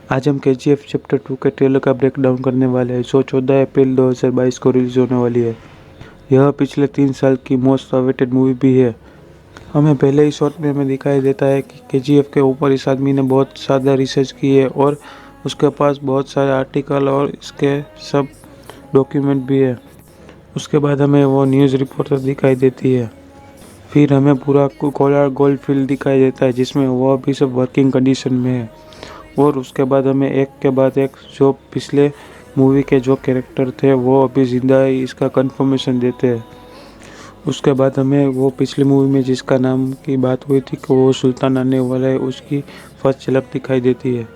आज हम KGF chapter 2 के ट्रेलर का ब्रेकडाउन करने वाले हैं जो 14 अप्रैल 2022 को रिलीज होने वाली है। यह पिछले 3 साल की मोस्ट अवेटेड मूवी भी है। हमें पहले ही शॉट में हमें दिखाई देता है कि KGF के ऊपर इस आदमी ने बहुत ज़्यादा रिसर्च की है और उसके पास बहुत सारे आर्टिकल और इसके सब डॉक्यूमेंट भी है। उसके बाद हमें वो न्यूज़ रिपोर्टर दिखाई देती है। फिर हमें पूरा कोलार गोल्ड फील्ड दिखाई देता है जिसमें वो अभी सब वर्किंग कंडीशन में है। और उसके बाद हमें एक के बाद एक जो पिछले मूवी के जो कैरेक्टर थे वो अभी ज़िंदा है इसका कंफर्मेशन देते हैं। उसके बाद हमें वो पिछली मूवी में जिसका नाम की बात हुई थी कि वो सुल्तान आने वाला है उसकी फर्स्ट झलक दिखाई देती है।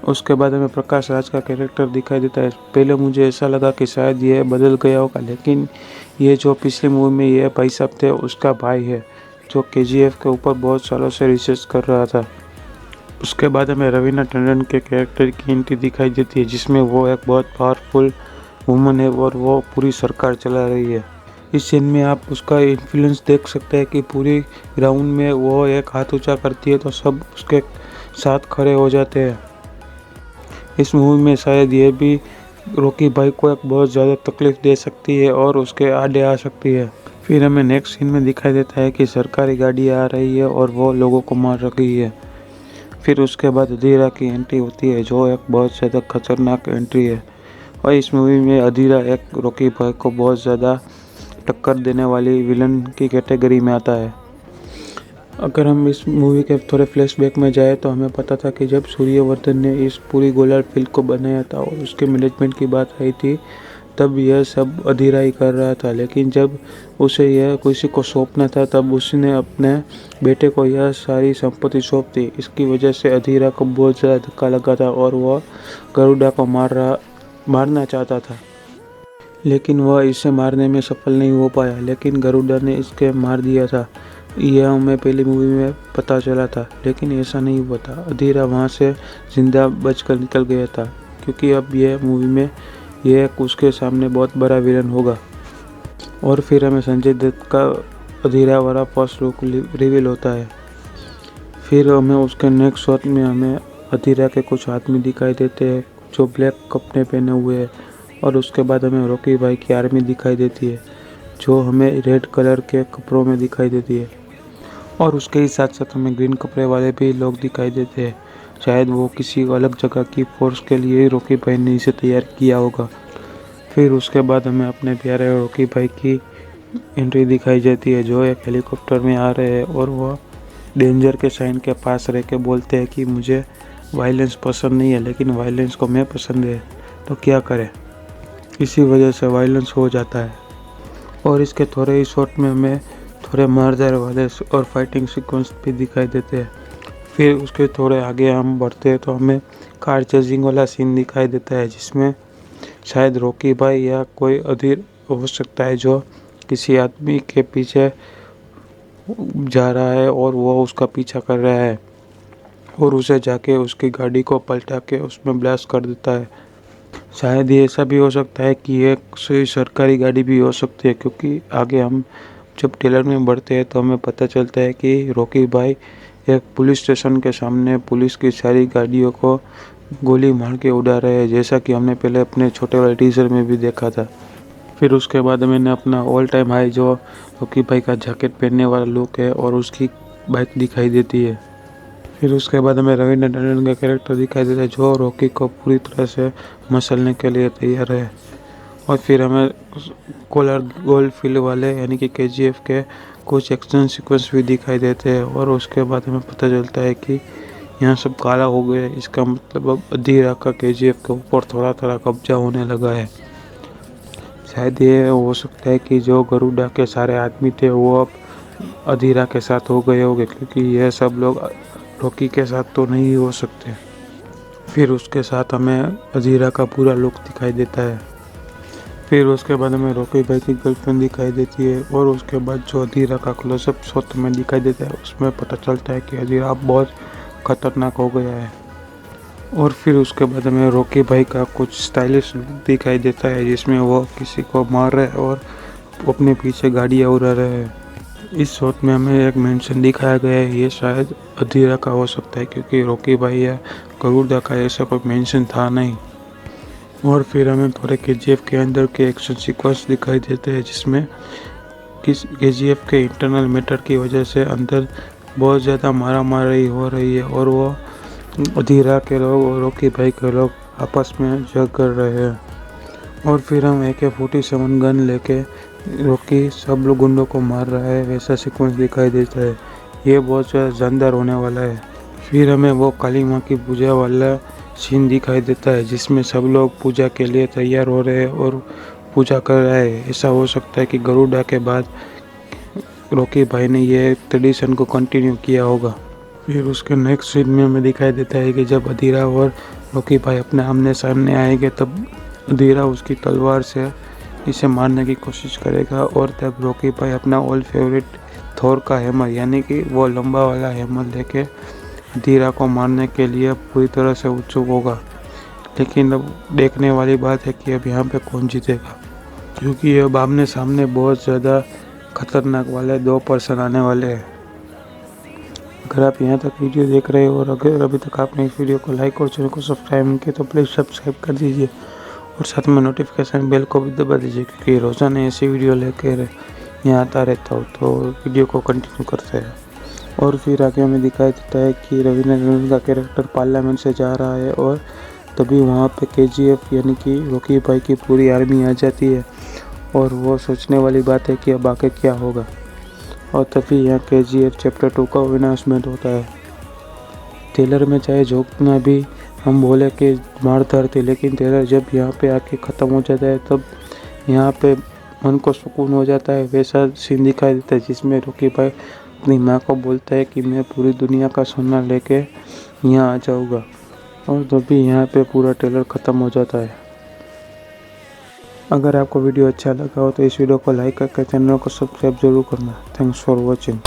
उसके बाद हमें प्रकाश राज का कैरेक्टर दिखाई देता है। पहले मुझे ऐसा लगा कि शायद ये बदल गया होगा, लेकिन ये जो पिछली मूवी में ये भाई साहब थे उसका भाई है जो KGF के ऊपर बहुत सालों से रिसर्च कर रहा था। उसके बाद हमें रवीना टंडन के कैरेक्टर की एंट्री दिखाई देती है जिसमें वो एक बहुत पावरफुल वुमन है और वो पूरी सरकार चला रही है। इस सीन में आप उसका इन्फ्लुएंस देख सकते हैं कि पूरी ग्राउंड में वो एक हाथ ऊंचा करती है तो सब उसके साथ खड़े हो जाते हैं। इस मूवी में शायद ये भी रॉकी भाई को एक बहुत ज़्यादा तकलीफ दे सकती है और उसके आड़े आ सकती है। फिर हमें नेक्स्ट सीन में दिखाई देता है कि सरकारी गाड़ी आ रही है और वो लोगों को मार रही है। फिर उसके बाद अधीरा की एंट्री होती है जो एक बहुत ज़्यादा खतरनाक एंट्री है और इस मूवी में अधीरा एक रॉकी भाई को बहुत ज़्यादा टक्कर देने वाली विलन की कैटेगरी में आता है। अगर हम इस मूवी के थोड़े फ्लैशबैक में जाए तो हमें पता था कि जब सूर्यवर्धन ने इस पूरी गोलार फील्ड को बनाया था और उसके मैनेजमेंट की बात आई थी तब यह सब अधीरा ही कर रहा था, लेकिन जब उसे यह किसी को सौंपना था तब उसने अपने बेटे को यह सारी संपत्ति सौंप दी। इसकी वजह से अधीरा को बहुत ज़्यादा धक्का लगा था और वह गरुड़ा को मारना चाहता था, लेकिन वह इसे मारने में सफल नहीं हो पाया। लेकिन गरुड़ा ने इसके मार दिया था, यह हमें पहली मूवी में पता चला था, लेकिन ऐसा नहीं हुआ था। अधीरा वहाँ से जिंदा बचकर निकल गया था क्योंकि अब यह मूवी में यह उसके सामने बहुत बड़ा विलन होगा। और फिर हमें संजय दत्त का अधीरा वाला फर्स्ट लुक रिवील होता है। फिर हमें उसके नेक्स्ट शॉट में हमें अधीरा के कुछ आदमी दिखाई देते हैं जो ब्लैक कपड़े पहने हुए हैं और उसके बाद हमें रॉकी भाई की आर्मी दिखाई देती है जो हमें रेड कलर के कपड़ों में दिखाई देती है और उसके ही साथ साथ हमें ग्रीन कपड़े वाले भी लोग दिखाई देते हैं। शायद वो किसी अलग जगह की फोर्स के लिए रॉकी भाई ने इसे तैयार किया होगा। फिर उसके बाद हमें अपने प्यारे रॉकी भाई की एंट्री दिखाई देती है जो एक हेलीकॉप्टर में आ रहे हैं और वह डेंजर के साइन के पास रह के बोलते हैं कि मुझे वायलेंस पसंद नहीं है लेकिन वायलेंस को मैं पसंद है तो क्या करें। इसी वजह से वायलेंस हो जाता है और इसके थोड़े ही शॉट में हमें थोड़े मारदार वाले और फाइटिंग सीक्वेंस भी दिखाई देते हैं। फिर उसके थोड़े आगे हम बढ़ते हैं तो हमें कार चेजिंग वाला सीन दिखाई देता है जिसमें शायद रॉकी भाई या कोई अधीर हो सकता है जो किसी आदमी के पीछे जा रहा है और वो उसका पीछा कर रहा है और उसे जाके उसकी गाड़ी को पलटा के उसमें ब्लास्ट कर देता है। शायद ये ऐसा भी हो सकता है कि ये कोई सरकारी गाड़ी भी हो सकती है क्योंकि आगे हम जब ट्रेलर में बढ़ते हैं तो हमें पता चलता है कि रॉकी भाई एक पुलिस स्टेशन के सामने पुलिस की सारी गाड़ियों को गोली मार के उड़ा रहे हैं, जैसा कि हमने पहले अपने छोटे वाले टीजर में भी देखा था। फिर उसके बाद मैंने अपना ऑल टाइम हाई जो रॉकी भाई का जैकेट पहनने वाला लुक है और उसकी बाइक दिखाई देती है। फिर उसके बाद हमें रवीना टंडन का कैरेक्टर दिखाई देता है जो रॉकी को पूरी तरह से मसलने के लिए तैयार है। और फिर हमें कोलार गोल्ड फील्ड वाले यानी कि KGF के कुछ एक्शन सीक्वेंस भी दिखाई देते हैं और उसके बाद हमें पता चलता है कि यहाँ सब काला हो गया। इसका मतलब अब अधीरा का KGF के ऊपर थोड़ा थोड़ा कब्जा होने लगा है। शायद ये हो सकता है कि जो गरुड़ा के सारे आदमी थे वो अब अधीरा के साथ हो गए होंगे क्योंकि यह सब लोग रॉकी के साथ तो नहीं हो सकते। फिर उसके साथ हमें अधीरा का पूरा लुक दिखाई देता है। फिर उसके बाद हमें रॉकी भाई की गर्लफ्रेंड दिखाई देती है और उसके बाद जो अधीरा का क्लोजअप शॉट में दिखाई देता है उसमें पता चलता है कि अधीरा अब बहुत खतरनाक हो गया है। और फिर उसके बाद हमें रॉकी भाई का कुछ स्टाइलिश लुक दिखाई देता है जिसमें वो किसी को मार रहे हैं और अपने पीछे गाड़ियाँ उड़ा रहे हैं। इस शॉट में हमें एक मेंशन दिखाया गया है, ये शायद अधीरा का हो सकता है क्योंकि रॉकी भाई या गरुड़ा का ऐसा कोई मेंशन था नहीं। और फिर हमें थोड़े KGF के अंदर के एक्शन सीक्वेंस दिखाई देते हैं जिसमें किस KGF के इंटरनल मैटर की वजह से अंदर बहुत ज़्यादा मारामारी हो रही है और वो धीरा के लोग और रॉकी भाई के लोग आपस में जंग कर रहे हैं। और फिर हम AK-47 गन लेके रॉकी सब लोग गुंडों को मार रहा है, वैसा सीक्वेंस दिखाई देता है। ये बहुत ज़्यादा जानदार होने वाला है। फिर हमें वो काली माँ की पूजा वाला सीन दिखाई देता है जिसमें सब लोग पूजा के लिए तैयार हो रहे हैं और पूजा कर रहे हैं। ऐसा हो सकता है कि गरुड़ा के बाद रॉकी भाई ने ये ट्रेडिशन को कंटिन्यू किया होगा। फिर उसके नेक्स्ट सीन में हमें दिखाई देता है कि जब अधीरा और रॉकी भाई अपने आमने सामने आएंगे तब अधीरा उसकी तलवार से इसे मारने की कोशिश करेगा और तब रॉकी भाई अपना ओल्ड फेवरेट थोर का हैमर यानी कि वो लंबा वाला हैमर लेके अधीरा को मारने के लिए पूरी तरह से उत्सुक होगा। लेकिन अब देखने वाली बात है कि अब यहाँ पे कौन जीतेगा, क्योंकि अब आमने सामने बहुत ज़्यादा खतरनाक वाले 2 पर्सन आने वाले हैं। अगर आप यहाँ तक वीडियो देख रहे हो और अगर अभी तक आपने इस वीडियो को लाइक और चैनल को सब्सक्राइब नहीं किया तो प्लीज़ सब्सक्राइब कर दीजिए और साथ में नोटिफिकेशन बेल को भी दबा दीजिए, क्योंकि रोज़ाना ऐसी वीडियो लेकर यहाँ आता रहता हूँ तो वीडियो को कंटिन्यू करते हैं। और फिर आगे हमें दिखाई देता है कि रवीना टंडन का कैरेक्टर पार्लियामेंट से जा रहा है और तभी वहाँ पे KGF यानी कि रॉकी भाई की पूरी आर्मी आ जाती है और वो सोचने वाली बात है कि अब आगे क्या होगा। और तभी यहाँ KGF चैप्टर 2 का अनाउंसमेंट होता है। ट्रेलर में चाहे जितना भी हम बोले कि मारधार थी, लेकिन ट्रेलर जब यहाँ पे आके ख़त्म हो जाता है तब यहाँ पे मन को सुकून हो जाता है। वैसा सीन दिखाई देता है जिसमें रॉकी भाई अपनी माँ को बोलता है कि मैं पूरी दुनिया का सोना लेके यहाँ आ जाऊँगा, और तभी यहाँ पे पूरा ट्रेलर ख़त्म हो जाता है। अगर आपको वीडियो अच्छा लगा हो तो इस वीडियो को लाइक करके चैनल को सब्सक्राइब जरूर करना। Thanks for watching.